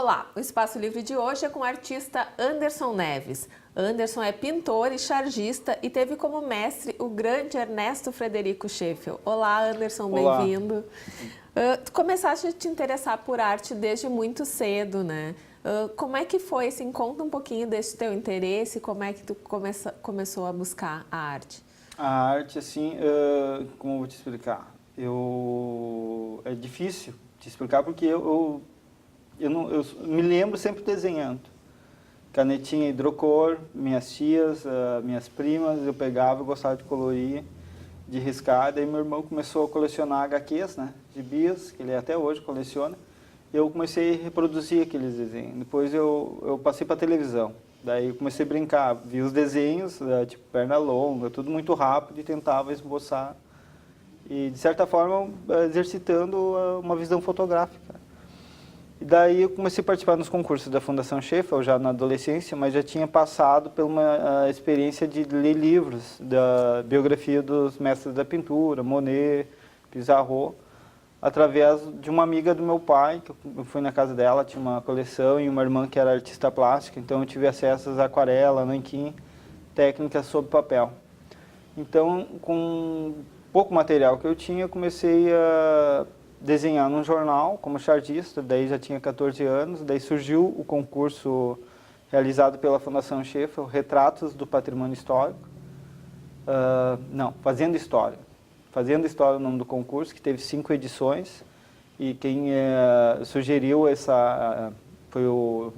Olá, o Espaço Livre de hoje é com o artista Anderson Neves. Anderson é pintor e chargista e teve como mestre o grande Ernesto Frederico Scheffel. Olá, Anderson, bem-vindo. Tu começaste a te interessar por arte desde muito cedo, né? Como é que foi? Assim, conta um pouquinho desse teu interesse, como é que tu começou a buscar a arte? A arte, assim, como eu vou te explicar? É difícil te explicar porque eu me lembro sempre desenhando. Canetinha hidrocor, minhas tias, minhas primas, eu pegava e gostava de colorir, de riscar. Daí meu irmão começou a colecionar HQs, né, gibis, que ele até hoje coleciona. E eu comecei a reproduzir aqueles desenhos. Depois eu passei para televisão. Daí eu comecei a brincar, vi os desenhos, tipo perna longa, tudo muito rápido e tentava esboçar. E, de certa forma, exercitando uma visão fotográfica. E daí eu comecei a participar nos concursos da Fundação Scheffel, já na adolescência, mas já tinha passado por uma experiência de ler livros da biografia dos mestres da pintura, Monet, Pissarro, através de uma amiga do meu pai, que eu fui na casa dela, tinha uma coleção, e uma irmã que era artista plástica, então eu tive acesso às aquarela, nanquim, técnicas sob papel. Então, com pouco material que eu tinha, eu comecei a desenhar num jornal como chargista, daí já tinha 14 anos, daí surgiu o concurso realizado pela Fundação Scheffel, Retratos do Patrimônio Histórico, Fazendo História. Fazendo História é o nome do concurso, que teve 5 edições, e quem sugeriu foi o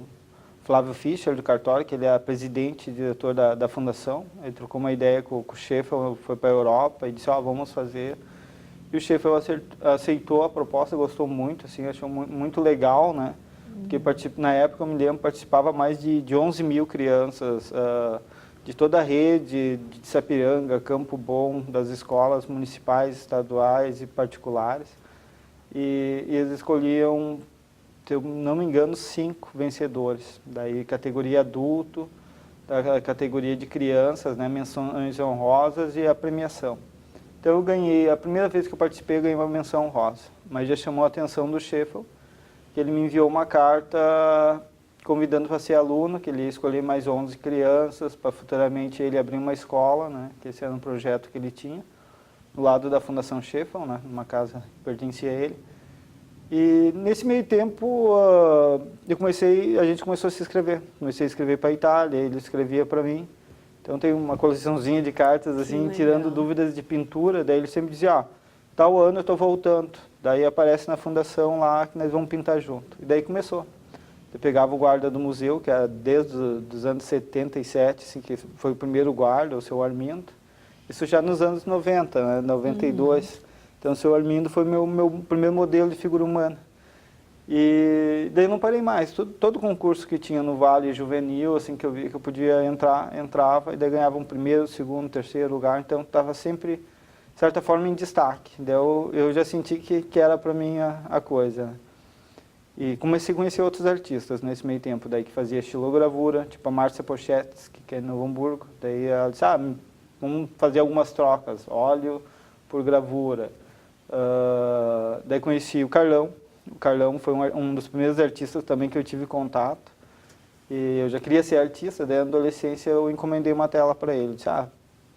Flávio Fischer, do Cartório, que ele é presidente e diretor da fundação. Ele trocou uma ideia com o Scheffel, foi para a Europa e disse, vamos fazer. E o Scheffel aceitou a proposta, gostou muito, assim, achou muito legal, né? Porque na época, eu me lembro, participava mais de 11 mil crianças, de toda a rede, de Sapiranga, Campo Bom, das escolas municipais, estaduais e particulares. E eles escolhiam, se eu não me engano, 5 vencedores. Daí categoria adulto, da categoria de crianças, né, menções honrosas e a premiação. Então eu ganhei, a primeira vez que eu participei, eu ganhei uma menção honrosa. Mas já chamou a atenção do Scheffel, que ele me enviou uma carta convidando para ser aluno, que ele ia escolher mais 11 crianças, para futuramente ele abrir uma escola, né, que esse era um projeto que ele tinha, do lado da Fundação Scheffel, né, uma casa que pertencia a ele. E nesse meio tempo, a gente começou a se inscrever. Comecei a escrever para a Itália, ele escrevia para mim. Então tem uma coleçãozinha de cartas, assim, tirando dúvidas de pintura. Daí ele sempre dizia, tal ano eu estou voltando. Daí aparece na fundação lá que nós vamos pintar junto. E daí começou. Eu pegava o guarda do museu, que era desde os anos 77, assim, que foi o primeiro guarda, o seu Armindo. Isso já nos anos 90, né, 92. Então o seu Armindo foi meu primeiro modelo de figura humana. E daí não parei mais. Todo concurso que tinha no Vale Juvenil, assim, que eu via que eu podia entrar, entrava, e daí ganhava um primeiro, segundo, terceiro lugar. Então estava sempre, de certa forma, em destaque. Daí eu já senti que era para mim a coisa. E comecei a conhecer outros artistas nesse meio tempo, daí que fazia estilogravura, tipo a Márcia Pochetti, que é de Novo Hamburgo. Daí ela disse, vamos fazer algumas trocas, óleo por gravura. Daí conheci o Carlão. O Carlão foi um dos primeiros artistas também que eu tive contato. E eu já queria ser artista, daí na adolescência eu encomendei uma tela para ele. Disse,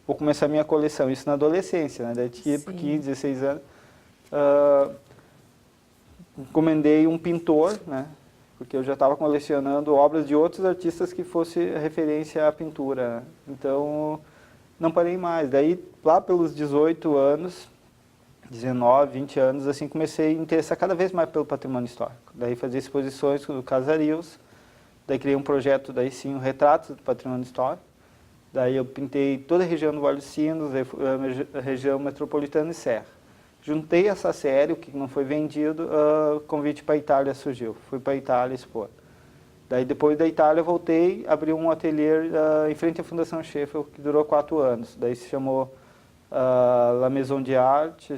vou começar a minha coleção. Isso na adolescência, né? Daí tinha 15, 16 anos. Encomendei um pintor, né? Porque eu já estava colecionando obras de outros artistas que fosse referência à pintura, né? Então, não parei mais. Daí, lá pelos 18 anos, 19, 20 anos, assim, comecei a interessar cada vez mais pelo patrimônio histórico. Daí fazia exposições no Casarios, daí criei um projeto, daí sim, o Retratos do Patrimônio Histórico. Daí eu pintei toda a região do Vale dos Sinos, a região metropolitana e Serra. Juntei essa série, o que não foi vendido, o convite para a Itália surgiu. Fui para a Itália expor. Daí depois da Itália eu voltei, abri um ateliê em frente à Fundação Scheffel, que durou 4 anos. Daí se chamou La Maison de Arte,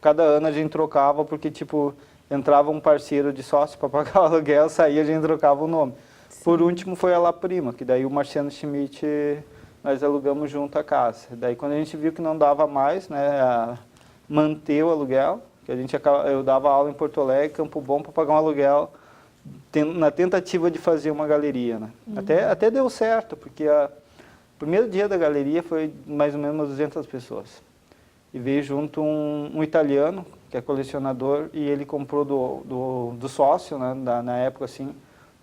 cada ano a gente trocava, porque tipo, entrava um parceiro de sócio para pagar o aluguel, saía, a gente trocava o nome. Sim. Por último foi a La Prima, que daí o Marciano Schmidt, nós alugamos junto a casa. Daí quando a gente viu que não dava mais, né, manter o aluguel, que eu dava aula em Porto Alegre, Campo Bom, para pagar um aluguel na tentativa de fazer uma galeria, né? Até deu certo, porque o primeiro dia da galeria foi mais ou menos umas 200 pessoas. E veio junto um italiano, que é colecionador, e ele comprou do sócio, né, na época, assim,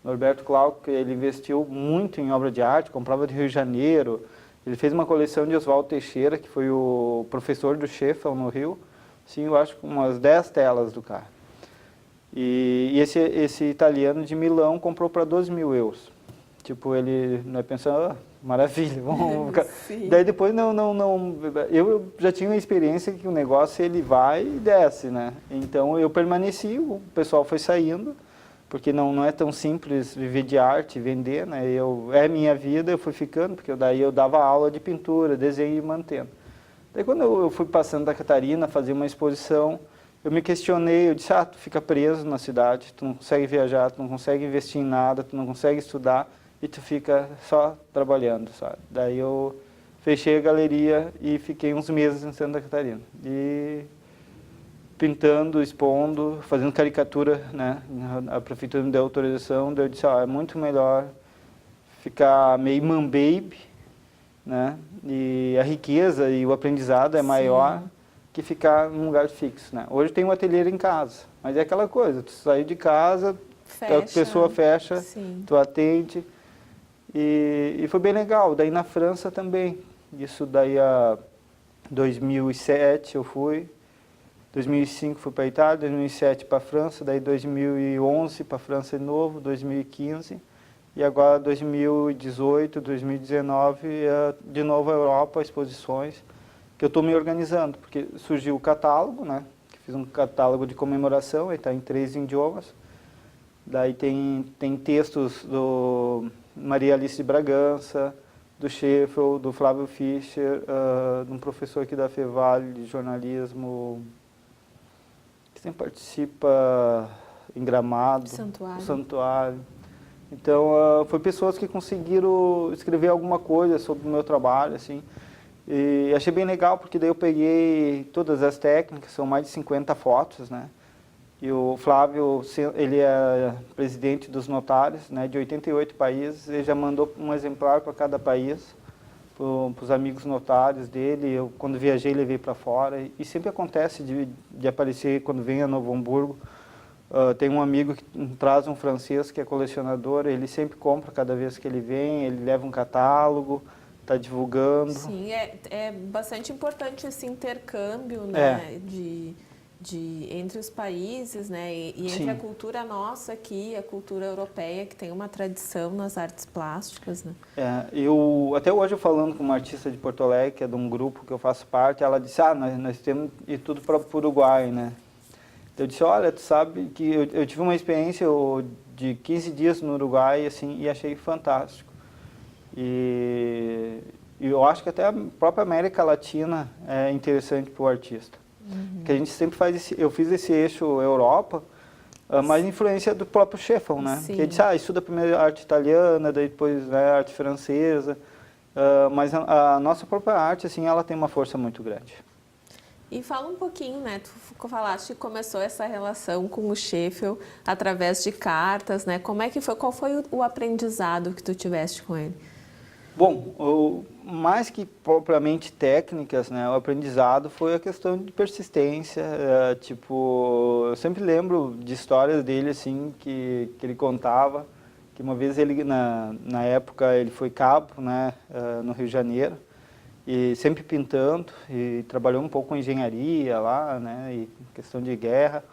Norberto Clau, que ele investiu muito em obra de arte, comprava de Rio de Janeiro. Ele fez uma coleção de Oswaldo Teixeira, que foi o professor do Sheffield no Rio, assim, eu acho umas 10 telas do cara. E esse italiano de Milão comprou para 12 mil euros. Tipo, ele pensou, maravilha, vamos... Daí depois eu já tinha uma experiência que o negócio ele vai e desce, né? Então eu permaneci, o pessoal foi saindo, porque não é tão simples viver de arte, vender, né? É minha vida, eu fui ficando, porque daí eu dava aula de pintura, desenho e mantendo. Daí quando eu fui para Santa Catarina fazer uma exposição, eu me questionei, eu disse, tu fica preso na cidade, tu não consegue viajar, tu não consegue investir em nada, tu não consegue estudar, e tu fica só trabalhando, sabe? Daí eu fechei a galeria e fiquei uns meses em Santa Catarina. E pintando, expondo, fazendo caricatura, né? A prefeitura me deu autorização, daí eu disse, é muito melhor ficar meio man-baby, né? E a riqueza e o aprendizado é maior que ficar num lugar fixo, né? Hoje tem um ateliê em casa, mas é aquela coisa, tu sai de casa, a pessoa fecha, tu atende, e foi bem legal. Daí na França também, isso daí a 2007 eu fui, 2005 fui para a Itália, 2007 para a França, daí 2011 para a França de novo, 2015, e agora 2018, 2019, de novo a Europa, exposições, que eu estou me organizando, porque surgiu o catálogo, né? Fiz um catálogo de comemoração, ele está em 3 idiomas. Daí tem textos do Maria Alice de Bragança, do Sheffield, do Flávio Fischer, de um professor aqui da Fevale de jornalismo, que sempre participa em Gramado, o Santuário. Então, foi pessoas que conseguiram escrever alguma coisa sobre o meu trabalho, assim. E achei bem legal, porque daí eu peguei todas as técnicas, são mais de 50 fotos, né? E o Flávio, ele é presidente dos notários, né, de 88 países, ele já mandou um exemplar para cada país, para os amigos notários dele. Eu, quando viajei, levei para fora, e sempre acontece de aparecer quando vem a Novo Hamburgo. Tem um amigo que traz um francês que é colecionador, ele sempre compra cada vez que ele vem, ele leva um catálogo, está divulgando. Sim, é bastante importante esse intercâmbio, né, entre os países, né, e entre a cultura nossa aqui, a cultura europeia, que tem uma tradição nas artes plásticas, né? Até hoje eu falando com uma artista de Porto Alegre, que é de um grupo que eu faço parte, ela disse, nós temos que ir tudo para o Uruguai, né? Eu disse, olha, tu sabe que eu tive uma experiência de 15 dias no Uruguai, assim, e achei fantástico. E eu acho que até a própria América Latina é interessante para o artista. Que a gente sempre faz eu fiz esse eixo Europa, mas influência do próprio Sheffield, né? Que ele disse, estuda primeiro arte italiana, daí depois, né, arte francesa, mas a nossa própria arte, assim, ela tem uma força muito grande. E fala um pouquinho, né, tu falaste que começou essa relação com o Sheffield através de cartas, né? Como é que foi, qual foi o aprendizado que tu tiveste com ele? Bom, mais que propriamente técnicas, né, o aprendizado foi a questão de persistência. Eu sempre lembro de histórias dele, assim, que ele contava, que uma vez ele, na época, ele foi cabo, né, no Rio de Janeiro, e sempre pintando, e trabalhou um pouco com engenharia lá, né, e questão de guerra.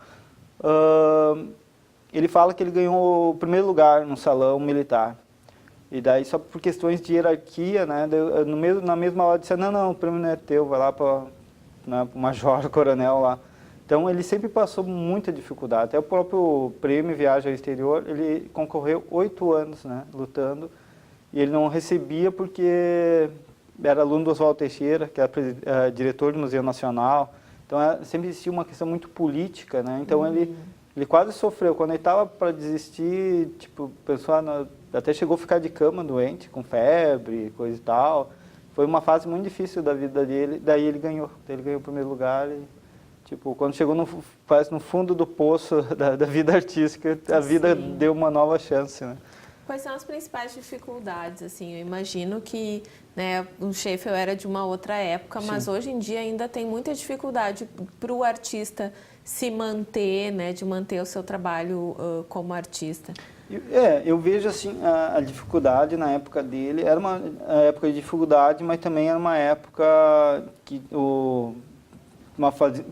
Ele fala que ele ganhou o primeiro lugar no salão militar. E daí, só por questões de hierarquia, né, na mesma hora disse, não, o prêmio não é teu, vai lá para o major, coronel lá. Então, ele sempre passou muita dificuldade. Até o próprio prêmio Viagem ao Exterior, ele concorreu 8 anos, né, lutando, e ele não recebia porque era aluno do Oswaldo Teixeira, que era diretor do Museu Nacional. Então, sempre existia uma questão muito política, né, então ele quase sofreu. Quando ele estava para desistir, tipo, pensou, até chegou a ficar de cama doente, com febre, coisa e tal. Foi uma fase muito difícil da vida dele, daí ele ganhou o primeiro lugar. Tipo, quando chegou quase no fundo do poço da vida artística, a vida deu uma nova chance, né? Quais são as principais dificuldades, assim? Eu imagino que, né, o Sheffield era de uma outra época, mas hoje em dia ainda tem muita dificuldade para o artista se manter, né, de manter o seu trabalho como artista. Eu vejo assim a dificuldade na época dele, era uma época de dificuldade, mas também era uma época que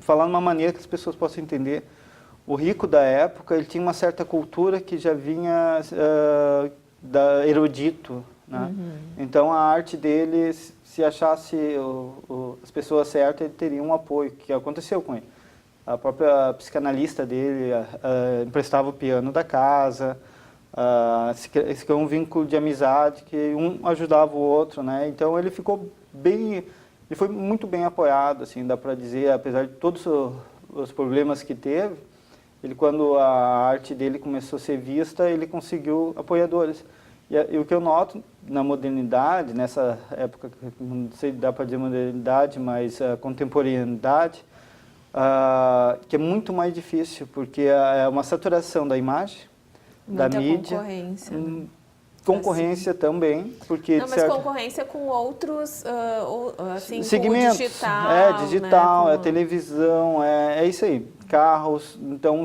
falando de uma maneira que as pessoas possam entender, o rico da época, ele tinha uma certa cultura que já vinha erudito, né? Então a arte dele, se achasse as pessoas certas, ele teria um apoio, que aconteceu com ele. A própria psicanalista dele emprestava o piano da casa, se criou um vínculo de amizade que um ajudava o outro, né? Então ele foi muito bem apoiado, assim, dá para dizer, apesar de todos os problemas que teve. Ele, quando a arte dele começou a ser vista, ele conseguiu apoiadores. E o que eu noto na modernidade, nessa época, não sei se dá para dizer modernidade, mas a contemporaneidade, que é muito mais difícil, porque é uma saturação da imagem, muita da mídia. Concorrência. Concorrência também, porque... Não, mas concorrência com outros, assim, segmentos. Com o digital. Digital, né? televisão, é isso aí. Carros, então,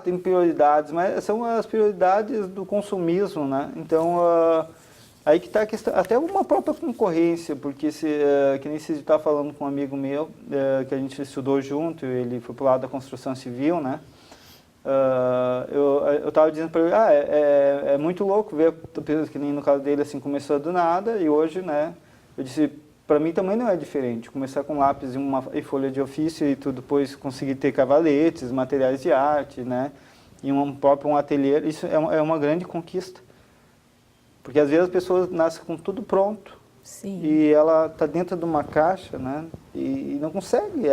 tem prioridades, mas são as prioridades do consumismo, né? Então, aí que está a questão, até uma própria concorrência, porque que nem você está falando com um amigo meu, que a gente estudou junto, ele foi para o lado da construção civil, né? Eu estava dizendo para ele, é muito louco ver pessoas que nem no caso dele, assim, começou do nada, e hoje, né, eu disse, para mim também não é diferente, começar com lápis e folha de ofício e tudo, depois conseguir ter cavaletes, materiais de arte, né, e um ateliê, isso é uma grande conquista. Porque às vezes as pessoas nascem com tudo pronto. Sim. E ela está dentro de uma caixa, né, e não consegue.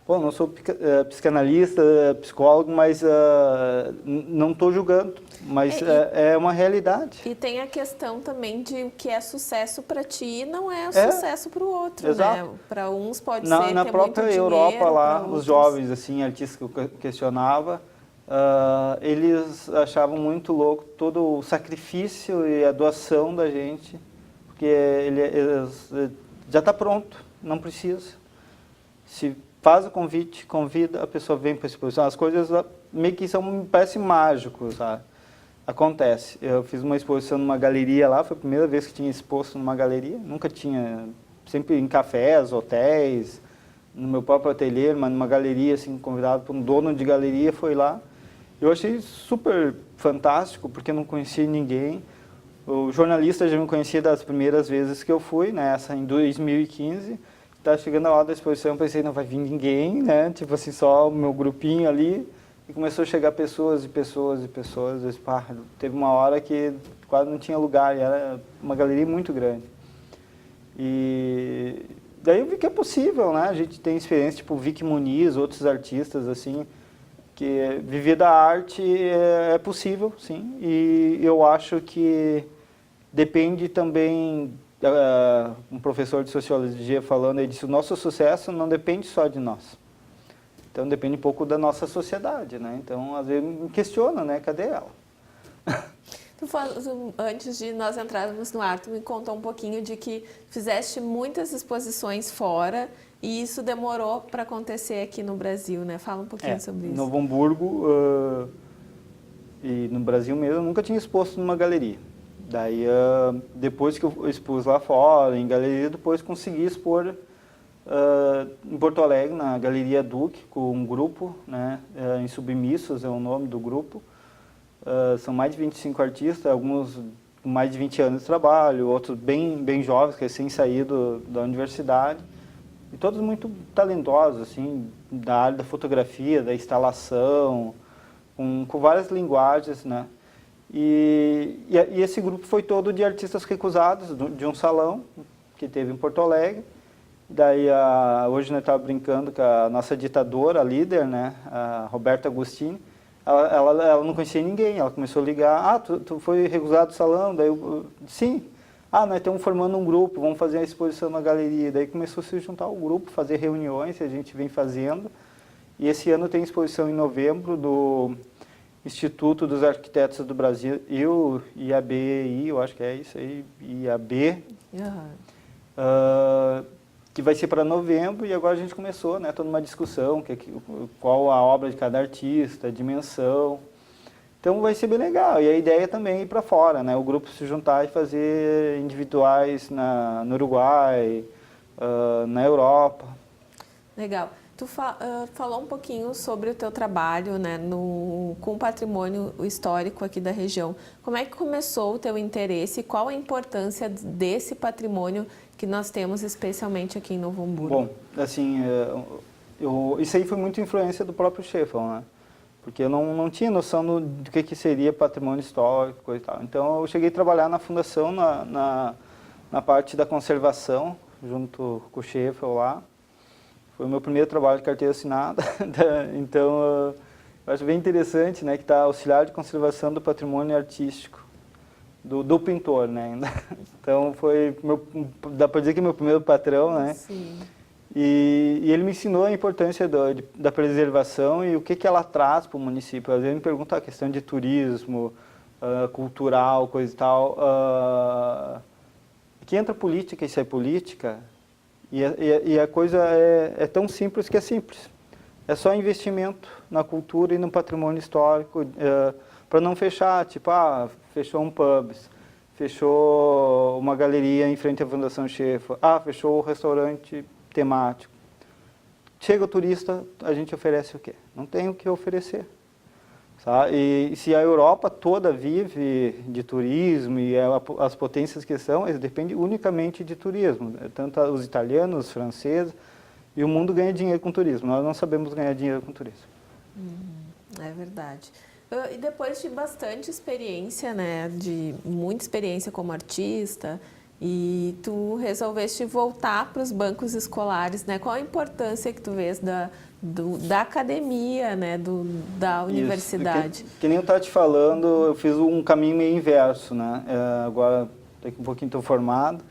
Bom, não sou psicanalista, psicólogo, mas não estou julgando, mas é uma realidade. E tem a questão também de que é sucesso para ti e não é sucesso para o outro, exato. né? Para uns pode na ser na ter própria muito Europa dinheiro, lá, os jovens, assim, artistas que eu questionava, eles achavam muito louco todo o sacrifício e a doação da gente, porque já está pronto, não precisa. Se faz o convite, convida, a pessoa vem para a exposição. As coisas meio que parecem mágicos, sabe? Acontece. Eu fiz uma exposição numa galeria lá, foi a primeira vez que tinha exposto numa galeria. Nunca tinha, sempre em cafés, hotéis, no meu próprio ateliê, mas numa galeria, assim, convidado por um dono de galeria, foi lá. Eu achei super fantástico, porque eu não conhecia ninguém. O jornalista já me conhecia das primeiras vezes que eu fui, né? Essa em 2015. Tá chegando a hora da exposição, pensei, não vai vir ninguém, né? Tipo assim, só o meu grupinho ali. E começou a chegar pessoas e pessoas e pessoas. Teve uma hora que quase não tinha lugar, e era uma galeria muito grande. E daí eu vi que é possível, né? A gente tem experiência, tipo Vicky Muniz, outros artistas, assim, que viver da arte é possível, sim. E eu acho que depende também... um professor de sociologia falando, ele disse, o nosso sucesso não depende só de nós. Então depende um pouco da nossa sociedade, né? Então às vezes me questiona, né? Cadê ela? Antes de nós entrarmos no ar, tu me contou um pouquinho de que fizeste muitas exposições fora e isso demorou para acontecer aqui no Brasil, né? Fala um pouquinho sobre isso. Em Novo Hamburgo e no Brasil mesmo, eu nunca tinha exposto numa galeria. Daí, depois que eu expus lá fora, em galeria, depois consegui expor em Porto Alegre, na Galeria Duque, com um grupo, né, Insubmissos é o nome do grupo. São mais de 25 artistas, alguns com mais de 20 anos de trabalho, outros bem jovens, recém-saídos da universidade. E todos muito talentosos, assim, da área da fotografia, da instalação, com várias linguagens, né. E esse grupo foi todo de artistas recusados, de um salão que teve em Porto Alegre. Daí, hoje nós estávamos brincando com a nossa ditadora, a líder, né, a Roberta Agostini. Ela não conhecia ninguém, ela começou a ligar, tu foi recusado do salão? Daí sim. Nós estamos formando um grupo, vamos fazer a exposição na galeria. Daí começou a se juntar o grupo, fazer reuniões, que a gente vem fazendo. E esse ano tem exposição em novembro do Instituto dos Arquitetos do Brasil, IABI, eu acho que é isso aí, IAB, que vai ser para novembro, e agora a gente começou, né, toda uma discussão, qual a obra de cada artista, a dimensão. Então vai ser bem legal, e a ideia também é ir para fora, né, o grupo se juntar e fazer individuais no Uruguai, na Europa. Legal. Tu falou um pouquinho sobre o teu trabalho, né, com o patrimônio histórico aqui da região. Como é que começou o teu interesse e qual a importância desse patrimônio que nós temos especialmente aqui em Novo Hamburgo? Bom, assim, isso aí foi muita influência do próprio Scheffel, né? Porque eu não tinha noção do que seria patrimônio histórico, coisa e tal. Então eu cheguei a trabalhar na fundação, na parte da conservação, junto com o Scheffel lá. Foi o meu primeiro trabalho de carteira assinada, então eu acho bem interessante, né, que está auxiliar de conservação do patrimônio artístico do pintor, né? Então dá para dizer que é meu primeiro patrão, né? Sim. E ele me ensinou a importância da preservação e o que ela traz para o município. Às vezes me pergunta a questão de turismo, cultural, coisa e tal. Que entra política e sai política. E a coisa é tão simples que é simples. É só investimento na cultura e no patrimônio histórico, para não fechar, tipo, fechou um pub, fechou uma galeria em frente à Fundação Scheffel, fechou o restaurante temático. Chega o turista, a gente oferece o quê? Não tem o que oferecer. Sabe? E se a Europa toda vive de turismo e as potências que são, eles dependem unicamente de turismo. Tanto os italianos, os franceses, e o mundo ganha dinheiro com turismo. Nós não sabemos ganhar dinheiro com turismo. É verdade. E depois de bastante experiência, né, de muita experiência como artista, e tu resolveste voltar para os bancos escolares, né? Qual a importância que tu vês da academia, né, da universidade? Que nem eu estava te falando, eu fiz um caminho meio inverso, né? Agora, daqui um pouquinho estou formado.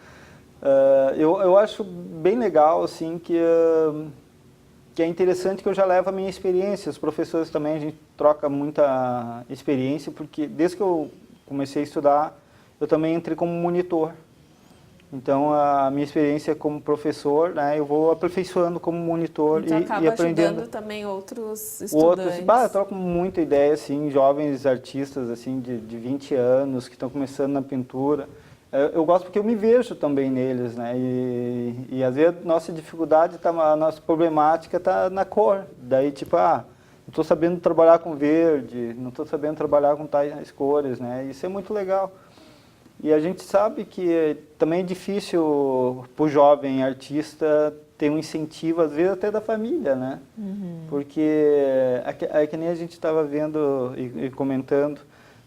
Eu acho bem legal, assim, que é interessante que eu já levo a minha experiência. Os professores também, a gente troca muita experiência, porque desde que eu comecei a estudar, eu também entrei como monitor. Então, a minha experiência como professor, né, eu vou aperfeiçoando como monitor e aprendendo. Ajudando também outros estudantes. Eu troco muita ideia, assim, jovens artistas, assim, de 20 anos, que estão começando na pintura. Eu gosto porque eu me vejo também neles, né, e às vezes a nossa dificuldade, a nossa problemática está na cor. Daí, tipo, não estou sabendo trabalhar com verde, não estou sabendo trabalhar com tais cores, né, isso é muito legal. E a gente sabe que também é difícil para o jovem artista ter um incentivo, às vezes até da família, né? Porque é que nem a gente estava vendo e comentando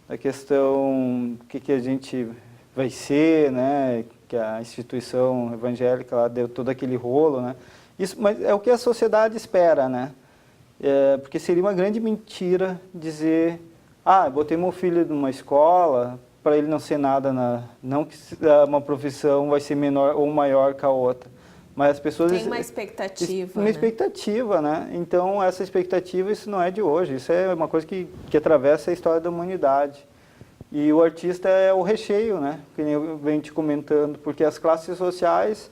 a questão que a gente vai ser, né? Que a instituição evangélica lá deu todo aquele rolo, né? Isso, mas é o que a sociedade espera, né? Porque seria uma grande mentira dizer, botei meu filho numa escola para ele não ser nada, não que uma profissão vai ser menor ou maior que a outra. Mas as pessoas... Tem uma expectativa, Uma expectativa, né? Então, essa expectativa, isso não é de hoje. Isso é uma coisa que atravessa a história da humanidade. E o artista é o recheio, né? Que nem eu venho te comentando. Porque as classes sociais,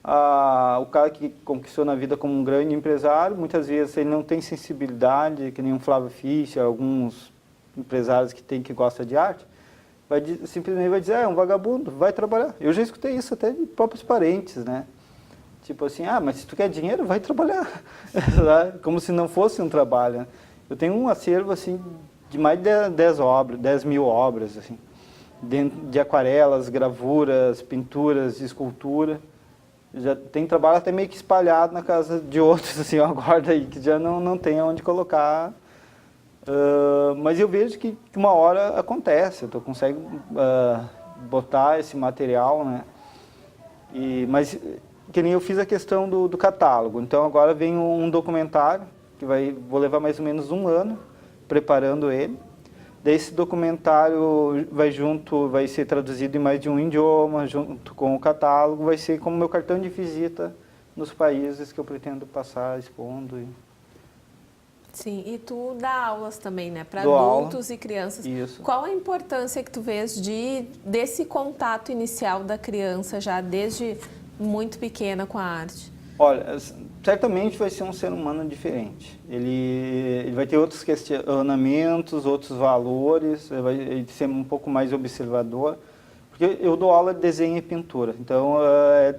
o cara que conquistou na vida como um grande empresário, muitas vezes ele não tem sensibilidade, que nem um Flávio Fischer, alguns empresários que gostam de arte, simplesmente vai dizer, é um vagabundo, vai trabalhar. Eu já escutei isso até de próprios parentes, né? Tipo assim, mas se tu quer dinheiro, vai trabalhar. Como se não fosse um trabalho, né? Eu tenho um acervo, assim, de mais de 10 mil obras, assim, de aquarelas, gravuras, pinturas, escultura. Já tem trabalho até meio que espalhado na casa de outros, assim, uma guarda aí, que já não tem onde colocar. Mas eu vejo que uma hora acontece, tu consegue botar esse material, né? Mas que nem eu fiz a questão do catálogo. Então agora vem um documentário que vou levar mais ou menos um ano preparando ele. Desse documentário vai ser traduzido em mais de um idioma, junto com o catálogo, vai ser como meu cartão de visita nos países que eu pretendo passar expondo. Sim, e tu dá aulas também, né? Para Dou adultos aula. e crianças. Isso. Qual a importância que tu vês desse contato inicial da criança, já desde muito pequena com a arte? Olha, certamente vai ser um ser humano diferente. Ele vai ter outros questionamentos, outros valores, ele vai ser um pouco mais observador. Porque eu dou aula de desenho e pintura, então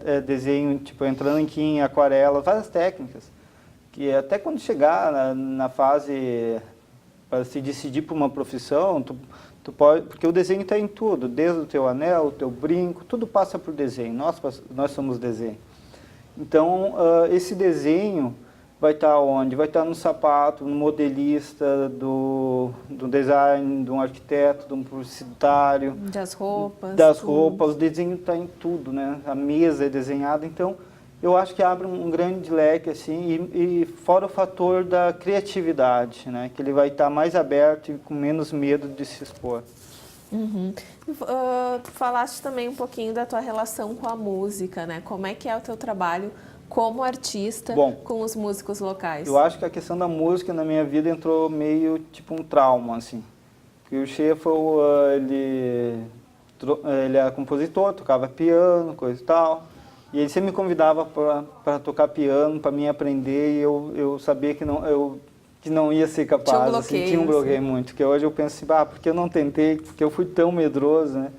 é desenho, tipo, entrando aqui em aquarela, várias técnicas. Que até quando chegar na fase para se decidir por uma profissão, tu pode, porque o desenho está em tudo, desde o teu anel, o teu brinco, tudo passa por desenho, nós somos desenho. Então, esse desenho vai estar onde? Vai estar no sapato, no modelista, do design, de um arquiteto, de um publicitário. Das roupas. Das roupas, o desenho está em tudo, né? A mesa é desenhada, então eu acho que abre um grande leque, assim, e fora o fator da criatividade, né? Que ele vai estar mais aberto e com menos medo de se expor. Uhum. Tu falaste também um pouquinho da tua relação com a música, né? Como é que é o teu trabalho como artista com os músicos locais? Eu acho que a questão da música na minha vida entrou meio tipo um trauma, assim. Porque o Scheffel, ele é compositor, tocava piano, coisa e tal. E ele sempre me convidava para tocar piano, para mim aprender, e eu sabia que não ia ser capaz. Tinha um bloqueio, tinha um bloqueio muito, que hoje eu penso assim, porque eu não tentei, porque eu fui tão medroso, né?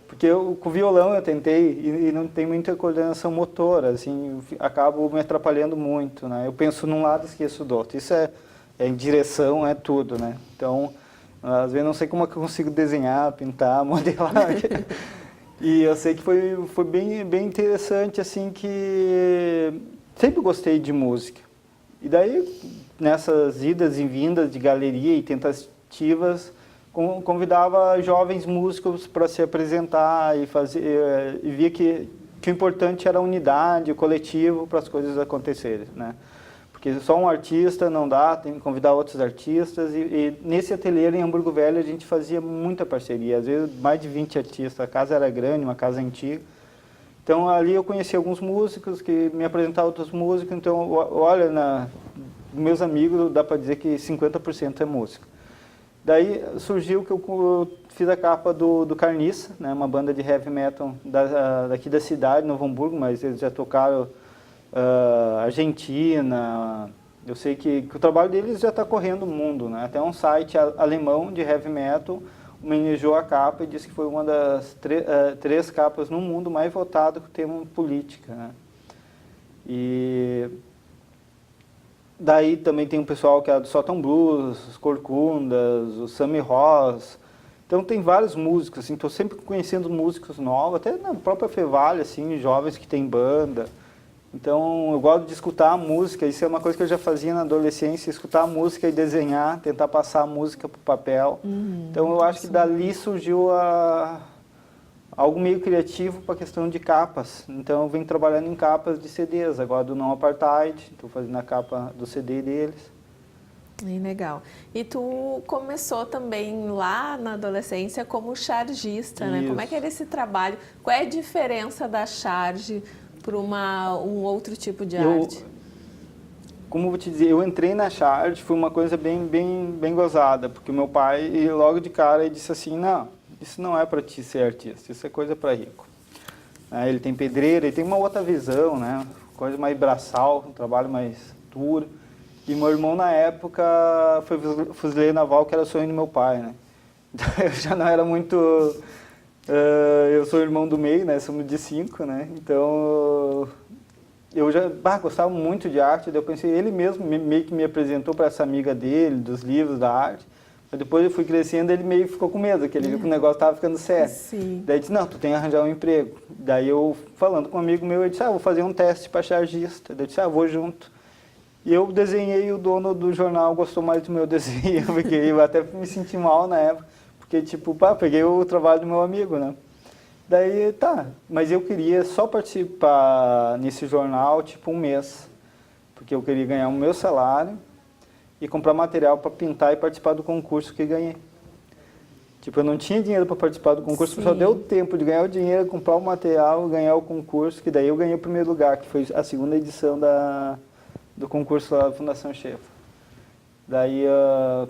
Porque com o violão eu tentei e não tem muita coordenação motora, assim, acabo me atrapalhando muito, né? Eu penso num lado e esqueço do outro. Isso é em direção, é tudo, né? Então, às vezes não sei como é que eu consigo desenhar, pintar, modelar. E eu sei que foi bem interessante, assim, que sempre gostei de música. E daí, nessas idas e vindas de galeria e tentativas, convidava jovens músicos para se apresentar e via que o importante era a unidade, o coletivo para as coisas acontecerem, né? Porque só um artista não dá, tem que convidar outros artistas. E nesse ateliê em Hamburgo Velho a gente fazia muita parceria, às vezes mais de 20 artistas, a casa era grande, uma casa antiga. Então ali eu conheci alguns músicos que me apresentavam outros músicos, então olha, meus amigos dá para dizer que 50% é música. Daí surgiu que eu fiz a capa do Carniça, né, uma banda de heavy metal daqui da cidade, Novo Hamburgo, mas eles já tocaram Argentina. Eu sei que o trabalho deles já está correndo o mundo, né? Até um site alemão de heavy metal homenageou a capa e disse que foi uma das três capas no mundo mais votadas com o tema política, né? E daí também tem um pessoal que é do Sótão Blues, os Corcundas, o Sammy Ross. Então tem vários músicos, assim, estou sempre conhecendo músicos novos, até na própria Fevale, assim, jovens que têm banda. Então eu gosto de escutar a música, isso é uma coisa que eu já fazia na adolescência, escutar a música e desenhar, tentar passar a música para o papel. Então eu acho que dali surgiu algo meio criativo para a questão de capas. Então eu venho trabalhando em capas de CDs, agora do Não Apartheid, estou fazendo a capa do CD deles. Legal. E tu começou também lá na adolescência como chargista, né? Como é que era esse trabalho? Qual é a diferença da charge para um outro tipo de arte? Como eu vou te dizer, eu entrei na charge, foi uma coisa bem gozada, porque o meu pai, logo de cara, ele disse assim, não, isso não é para ti ser artista, isso é coisa para rico. Ele tem pedreira, ele tem uma outra visão, né? Coisa mais braçal, um trabalho mais duro. E meu irmão, na época, foi fuzileiro naval, que era o sonho do meu pai, né? Então eu já não era muito... eu sou irmão do meio, né? Somos de 5, né? Então eu já gostava muito de arte, daí eu pensei, ele mesmo meio que me apresentou para essa amiga dele, dos livros da arte. Mas depois eu fui crescendo, ele meio que ficou com medo, que ele viu que o negócio estava ficando sério. Sim. Daí ele disse, não, tu tem que arranjar um emprego. Daí eu, falando com um amigo meu, ele disse, vou fazer um teste para chargista. Daí eu disse, vou junto. E eu desenhei, e o dono do jornal gostou mais do meu desenho, porque eu até me senti mal na época, porque tipo, peguei o trabalho do meu amigo, né? Daí, mas eu queria só participar nesse jornal, tipo, um mês, porque eu queria ganhar o meu salário e comprar material para pintar e participar do concurso que ganhei. Tipo, eu não tinha dinheiro para participar do concurso, só deu tempo de ganhar o dinheiro, comprar o material, ganhar o concurso, que daí eu ganhei o primeiro lugar, que foi a segunda edição do concurso lá da Fundação Scheffel. Daí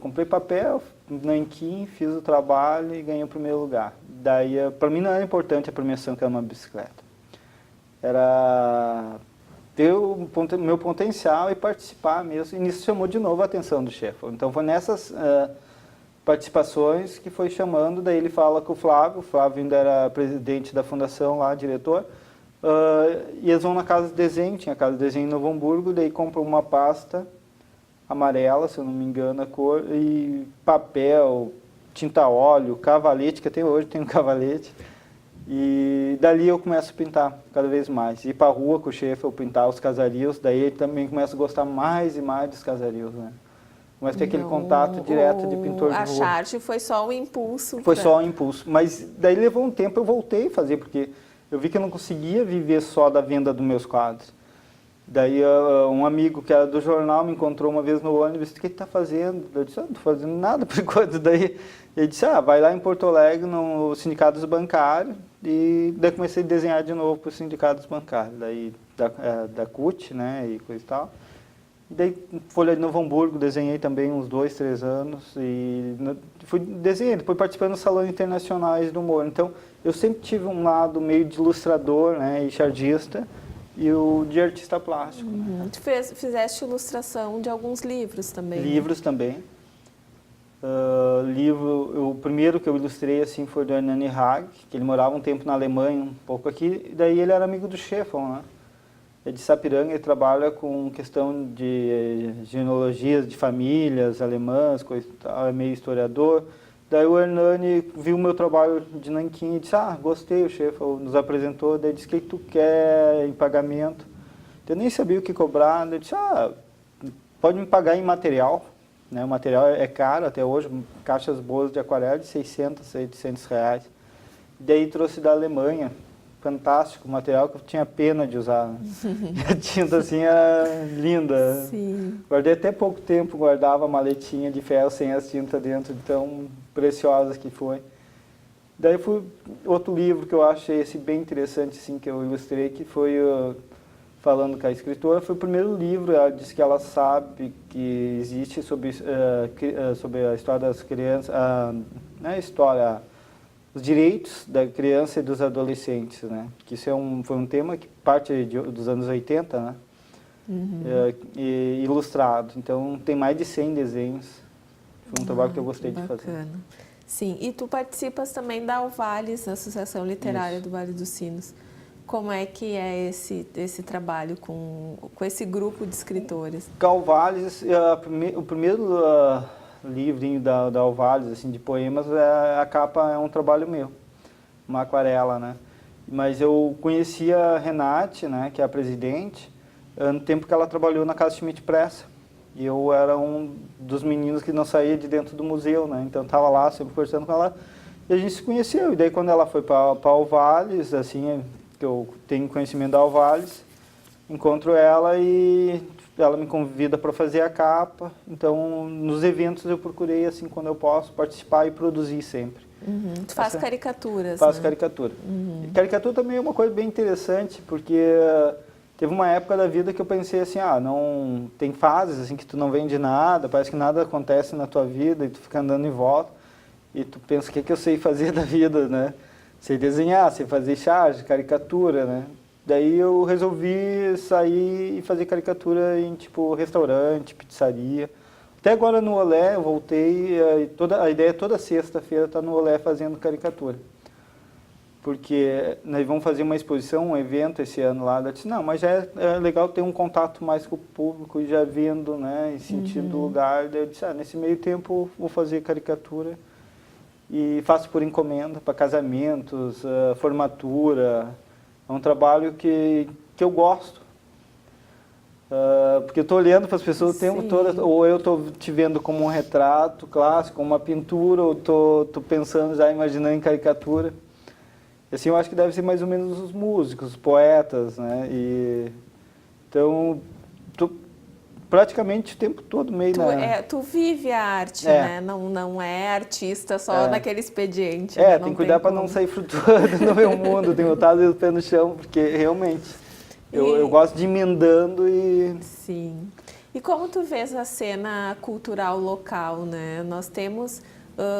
comprei papel, nanquim, fiz o trabalho e ganhei o primeiro lugar. Daí, para mim não era importante a premiação que era uma bicicleta. Era ter o meu potencial e participar mesmo. E nisso chamou de novo a atenção do Sheffield. Então foi nessas participações que foi chamando, daí ele fala com o Flávio ainda era presidente da fundação lá, diretor, e eles vão na casa de desenho, tinha casa de desenho em Novo Hamburgo, daí compram uma pasta amarela, se eu não me engano a cor, e papel, tinta óleo, cavalete, que até hoje tem um cavalete, e dali eu começo a pintar cada vez mais, ir para a rua com o Sheffield, pintar os casarios, daí ele também começa a gostar mais e mais dos casarios, né? Mas tem aquele contato direto de pintor de rua. A Charge foi só um impulso. Foi só um impulso. Mas daí levou um tempo, eu voltei a fazer, porque eu vi que eu não conseguia viver só da venda dos meus quadros. Daí um amigo que era do jornal me encontrou uma vez no ônibus e disse, o que você está fazendo? Eu disse, não estou fazendo nada por enquanto. Daí ele disse, vai lá em Porto Alegre, no Sindicato dos Bancários. E daí comecei a desenhar de novo para o Sindicato dos Bancários. Daí da CUT, né, e coisa e tal. Daí, Folha de Novo Hamburgo, desenhei também uns 2, 3 anos e fui desenhando, depois participando dos salões internacionais do humor. Então, eu sempre tive um lado meio de ilustrador, né, e chargista, e o de artista plástico. Uhum. Tu fizeste ilustração de alguns livros também. Livros também. O primeiro que eu ilustrei assim foi do Hernani Hag, que ele morava um tempo na Alemanha, um pouco aqui, e daí ele era amigo do Sheffield, né? É de Sapiranga, ele trabalha com questão de genealogias de famílias alemãs, coisa e tal, é meio historiador. Daí o Hernani viu o meu trabalho de nanquim e disse, gostei, o chefe nos apresentou, daí disse, o que tu quer em pagamento? Eu nem sabia o que cobrar, daí disse, pode me pagar em material, né? O material é caro até hoje, caixas boas de aquarela de 600, 700 reais. Daí trouxe da Alemanha. Fantástico, material que eu tinha pena de usar. A tinta assim era linda. Sim. Guardei até pouco tempo, guardava a maletinha de ferro sem as tintas dentro, de tão preciosas que foi. Daí fui outro livro que eu achei esse bem interessante, assim, que eu ilustrei, que foi falando com a escritora, foi o primeiro livro, ela disse que ela sabe que existe sobre a história das crianças, não é história, os direitos da criança e dos adolescentes, né? Que isso foi um tema que parte dos anos 80, né? Uhum. E ilustrado. Então, tem mais de 100 desenhos. Foi um trabalho que eu gostei de fazer. Sim, e tu participas também da Alvales, da Associação Literária do Vale dos Sinos. Como é que é esse trabalho com esse grupo de escritores? Alvales, o primeiro livrinho da Alvales, assim, de poemas, a capa é um trabalho meu, uma aquarela, né? Mas eu conhecia a Renate, né, que é a presidente, no tempo que ela trabalhou na Casa Schmidt Pressa. E eu era um dos meninos que não saía de dentro do museu, né? Então estava lá, sempre conversando com ela, e a gente se conheceu. E daí quando ela foi para Alvales, assim, que eu tenho conhecimento da Alvales, encontro ela e ela me convida para fazer a capa. Então, nos eventos eu procurei, assim, quando eu posso, participar e produzir sempre. Uhum. Tu faz caricaturas, Faço, né? caricatura. Uhum. E caricatura também é uma coisa bem interessante, porque teve uma época da vida que eu pensei assim, não tem fases assim que tu não vende nada, parece que nada acontece na tua vida e tu fica andando em volta e tu pensa, o que eu sei fazer da vida, né? Sei desenhar, sei fazer charge, caricatura, né? Daí eu resolvi sair e fazer caricatura em, tipo, restaurante, pizzaria. Até agora no Olé, eu voltei, a ideia é toda sexta-feira estar no Olé fazendo caricatura. Porque nós vamos fazer uma exposição, um evento esse ano lá. Eu disse, não, mas já é legal ter um contato mais com o público, já vendo, né, e sentindo o lugar. Daí eu disse, nesse meio tempo vou fazer caricatura. E faço por encomenda, para casamentos, formatura. É um trabalho que eu gosto. Porque eu estou olhando para as pessoas o tempo todo, ou eu estou te vendo como um retrato clássico, uma pintura, ou estou pensando, já imaginando em caricatura. Assim, eu acho que deve ser mais ou menos os músicos, os poetas, né? Então, praticamente o tempo todo meio tu vive a arte, né? Não é artista só naquele expediente. Tem que cuidar para não sair flutuando no meu mundo, tem que botar o pé no chão, porque realmente eu gosto de ir emendando e... Sim. E como tu vês a cena cultural local, né? Nós temos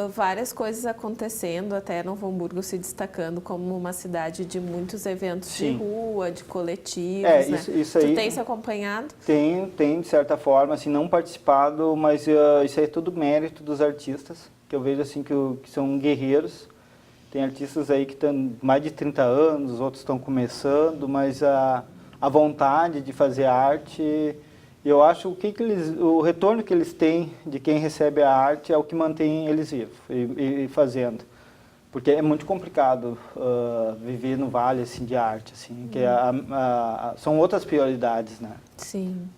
várias coisas acontecendo, até Novo Hamburgo se destacando como uma cidade de muitos eventos Sim. de rua, de coletivos, né? Isso aí, tu tem se acompanhado? Tem, de certa forma, assim, não participado, mas isso aí é tudo mérito dos artistas, que eu vejo assim que são guerreiros. Tem artistas aí que estão mais de 30 anos, outros estão começando, mas a vontade de fazer arte, eu acho o retorno que eles têm de quem recebe a arte é o que mantém eles vivos e fazendo. Porque é muito complicado viver no vale assim, de arte, assim, que são outras prioridades, né? Sim.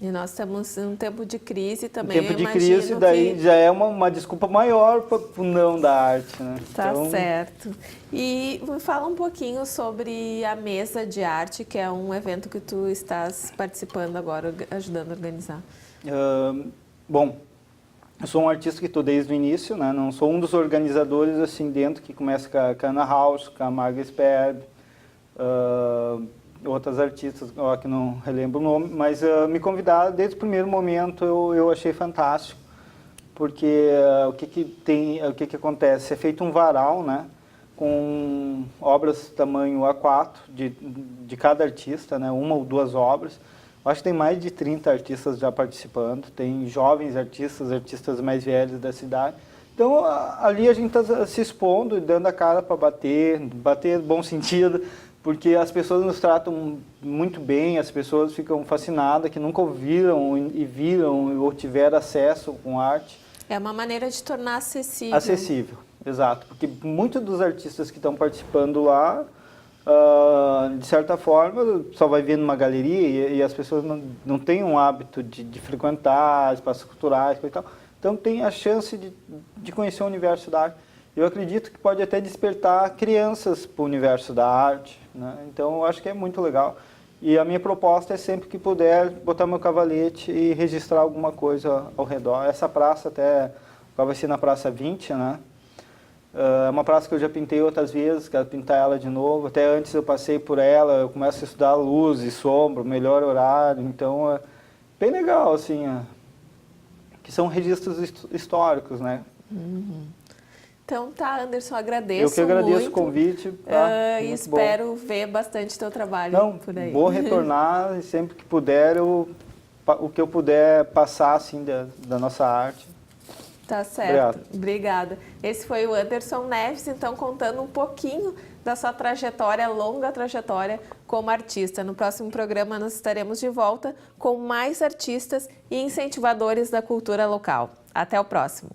E nós estamos em um tempo de crise também. Tempo de crise, daí já é uma desculpa maior para o não da arte, né? Tá certo. E me fala um pouquinho sobre a Mesa de Arte, que é um evento que tu estás participando agora, ajudando a organizar. Bom, eu sou um artista que estou desde o início, né? Não sou um dos organizadores assim dentro, que começa com a Ana House, com a Marga Sperb, outras artistas que não relembro o nome, mas me convidaram desde o primeiro momento. Eu achei fantástico, porque o que acontece? É feito um varal, né, com obras tamanho A4 de cada artista, né, uma ou duas obras. Eu acho que tem mais de 30 artistas já participando, tem jovens artistas mais velhos da cidade. Então ali a gente está se expondo e dando a cara para bater no bom sentido, porque as pessoas nos tratam muito bem, as pessoas ficam fascinadas, que nunca ouviram e viram ou tiveram acesso com arte. É uma maneira de tornar acessível. Acessível, exato. Porque muitos dos artistas que estão participando lá, de certa forma, só vai ver numa galeria e as pessoas não têm um hábito de frequentar espaços culturais e tal. Então tem a chance de conhecer o universo da arte. Eu acredito que pode até despertar crianças para o universo da arte, né? Então eu acho que é muito legal. E a minha proposta é sempre que puder botar meu cavalete e registrar alguma coisa ao redor. Essa praça até vai ser na Praça 20, né? É uma praça que eu já pintei outras vezes, quero pintar ela de novo. Até antes eu passei por ela, eu começo a estudar luz e sombra, melhor horário. Então é bem legal, assim, que são registros históricos, né? Uhum. Então tá, Anderson, agradeço muito. Eu que agradeço muito. O convite. E espero ver bastante teu trabalho por aí. Vou retornar e sempre que puder, o que eu puder passar assim, da nossa arte. Tá certo. Obrigada. Esse foi o Anderson Neves, então, contando um pouquinho da sua trajetória, longa trajetória como artista. No próximo programa nós estaremos de volta com mais artistas e incentivadores da cultura local. Até o próximo.